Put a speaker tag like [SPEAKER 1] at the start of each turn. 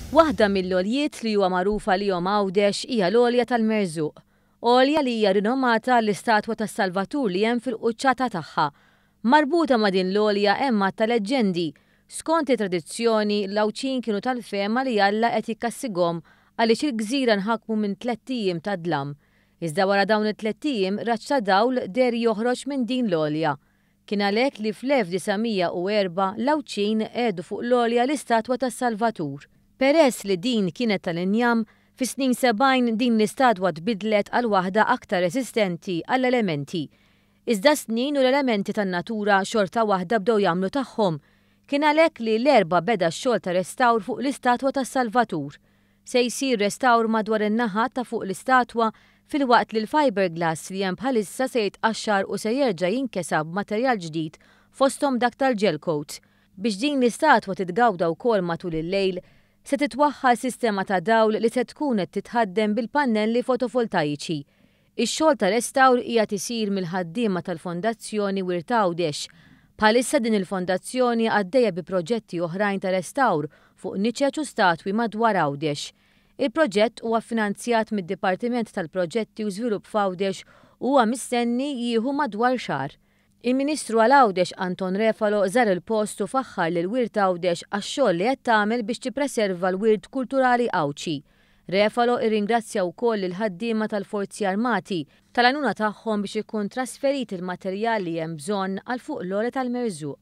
[SPEAKER 1] Waħda mill-oljiet li huwa magħrufa lihom Għawdex hija l-olja tal-Merżuq. Olja li hija rinomata l-istatwa tas-Salvatur li hemm fil-quċċata tagħha. Marbuta ma' din l-olja hemm ta' leġendi. Skont it-tradizzjoni l-Għawċin kienu tal-fema li Alla qed jikkassigahom għaliex il-gżira nħakmu minn 3 ijiem ta' dlam. Iżda wara dawn it-3 ijiem raġġ ta' dawl der joħroġ minn din l-olja. Kien għalhekk li fl-1904 l-Għawċin għedu fuq l-olja l-istatwa tas-Salvatur. Peress li din kienet tal-injam, fis-snin 70 din l-istatwa tbidlet għal waħda aktar resistenti għall-elementi. Iżda snin u l-elementi tan-natura xorta waħda bdew jagħmlu tagħhom. Kien għalhekk li l-erba' beda x-xogħol ta' restawr fuq l-istatwa tas-Salvatur. Se jsir restawr madwar in-naħat ta' fuq l-istatwa filwaqt li l-fiberglass li hemm bħalissa se jitqaxxar u se jerġa' jinkesab materjal ġdid fosthom dak tal-gel coat. Biex din l-istatwa titgawda wkoll matul il-lejl, se titwaħħal sistema ta' dawl li se tkun qed titħaddem bil-pannelli fotovoltaiċi. Ix-xogħol ta' restawr hija isir mill-ħaddiema tal-Fondazzjoni Wirt Għawdex. Bħalissa din il-fondazzjoni għaddejja bi proġetti oħrajn ta' restawr fuq niċeċ u statwi madwar Għawdex. Il-proġett huwa ffinanzjat mid-Dipartiment tal-Proġetti u Żvilupp f'Għawdex u huwa mistenni jieħu madwar xahar. Il-Ministru għal Għawdex Anton Refalo żar il-post u faħħar lil Wirt Għawdex għax-xogħol li qed tagħmel biex tippreserva l-wirt kulturali Għawċi. Refalo irringrazzja wkoll il-ħaddiema tal-Forzi Armati tal-għajnuna tagħhom biex ikun trasferit il-materjal li hemm bżonn għal fuq l-olja tal-Merżuq.